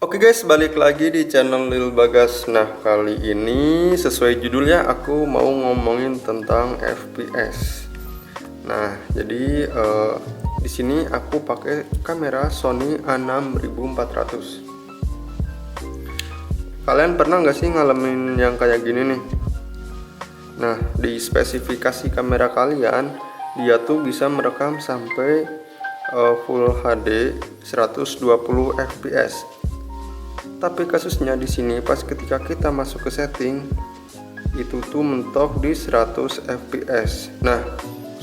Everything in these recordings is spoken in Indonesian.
Oke guys, balik lagi di channel Lil Bagas. Nah, kali ini sesuai judulnya aku mau ngomongin tentang FPS. Nah, jadi di sini aku pakai kamera Sony A6400. Kalian pernah nggak sih ngalamin yang kayak gini nih? Nah, di spesifikasi kamera kalian, dia tuh bisa merekam sampai Full HD 120 fps. Tapi kasusnya di sini pas ketika kita masuk ke setting itu tuh mentok di 100 fps. Nah,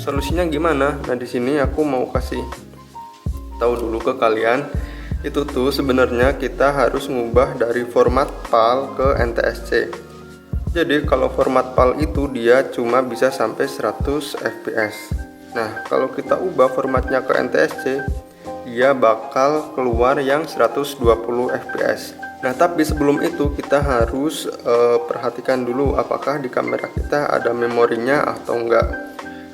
solusinya gimana? Nah, di sini aku mau kasih tahu dulu ke kalian. Itu tuh sebenarnya kita harus ngubah dari format PAL ke NTSC. Jadi kalau format PAL itu dia cuma bisa sampai 100 fps. Nah, kalau kita ubah formatnya ke NTSC, dia bakal keluar yang 120 fps. Nah, tapi sebelum itu kita harus perhatikan dulu apakah di kamera kita ada memorinya atau enggak.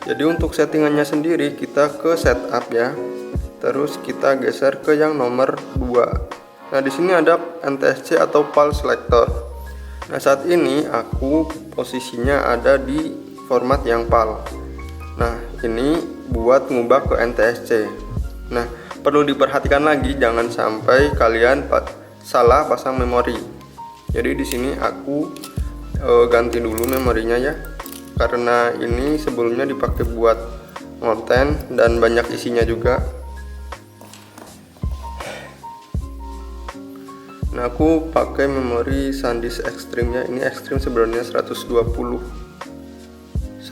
Jadi untuk settingannya sendiri kita ke setup ya. Terus kita geser ke yang nomor 2. Nah, di sini ada NTSC atau PAL selector. Nah, saat ini aku posisinya ada di format yang PAL. Nah, ini buat ngubah ke NTSC. Nah, perlu diperhatikan lagi jangan sampai kalian salah pasang memori. Jadi di sini aku ganti dulu memorinya ya, karena ini sebelumnya dipakai buat konten dan banyak isinya juga. Nah, aku pakai memori SanDisk Extreme ya. Ini Extreme sebenarnya 128,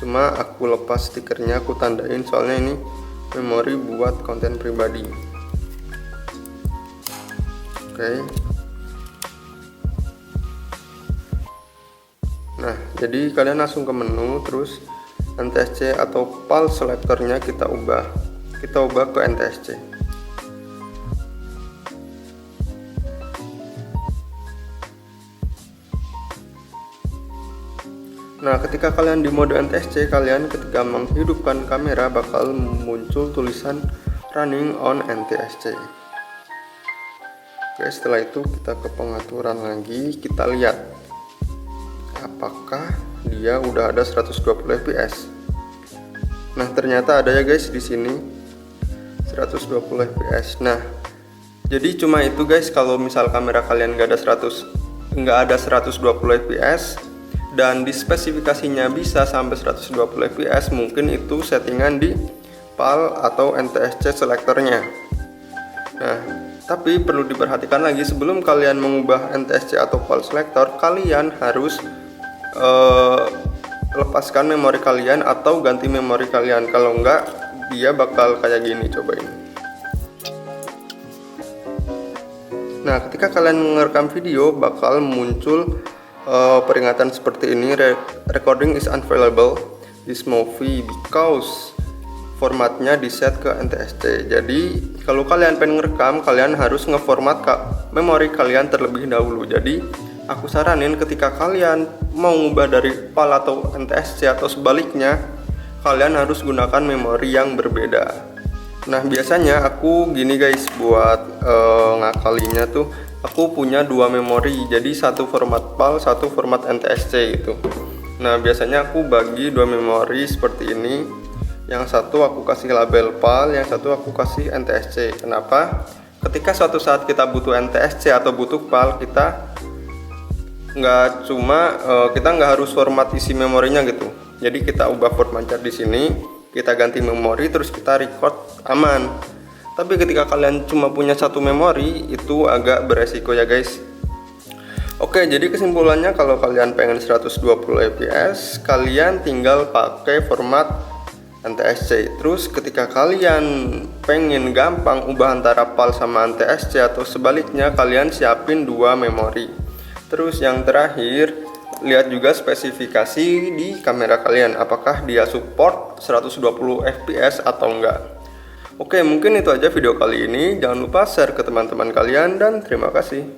cuma aku lepas stikernya, aku tandain soalnya ini memori buat konten pribadi. Oke. Nah, jadi kalian langsung ke menu, terus NTSC atau PAL selectornya kita ubah ke NTSC. Nah, ketika kalian di mode NTSC, kalian ketika menghidupkan kamera bakal muncul tulisan running on NTSC. Oke, setelah itu kita ke pengaturan lagi, kita lihat apakah dia udah ada 120 fps. Nah, ternyata ada ya guys di sini 120 fps. Nah, jadi cuma itu guys, kalau misal kamera kalian nggak ada 120 fps dan di spesifikasinya bisa sampai 120 fps, mungkin itu settingan di PAL atau NTSC selektornya. Nah, tapi perlu diperhatikan lagi, sebelum kalian mengubah NTSC atau PAL selector, kalian harus lepaskan memori kalian atau ganti memori kalian. Kalau enggak, dia bakal kayak gini, cobain. Nah, ketika kalian merekam video bakal muncul peringatan seperti ini, recording is unavailable this movie because formatnya di set ke NTSC. Jadi kalau kalian pengen ngerekam, kalian harus ngeformat memori kalian terlebih dahulu. Jadi aku saranin ketika kalian mau ngubah dari PAL atau NTSC atau sebaliknya, kalian harus gunakan memori yang berbeda. Nah, biasanya aku gini guys, buat ngakalinya tuh aku punya dua memori, jadi satu format PAL, satu format NTSC gitu. Nah, biasanya aku bagi dua memori seperti ini. Yang satu aku kasih label PAL, yang satu aku kasih NTSC. Kenapa? Ketika suatu saat kita butuh NTSC atau butuh PAL, kita nggak harus format isi memorinya gitu. Jadi kita ubah formatnya di sini, kita ganti memori, terus kita record aman. Tapi ketika kalian cuma punya satu memori, itu agak beresiko ya guys. Oke, jadi kesimpulannya kalau kalian pengen 120 fps, kalian tinggal pakai format NTSC. Terus ketika kalian pengen gampang ubah antara PAL sama NTSC atau sebaliknya, kalian siapin dua memori. Terus yang terakhir, lihat juga spesifikasi di kamera kalian, apakah dia support 120 fps atau enggak. Oke, mungkin itu aja video kali ini. Jangan lupa share ke teman-teman kalian dan terima kasih.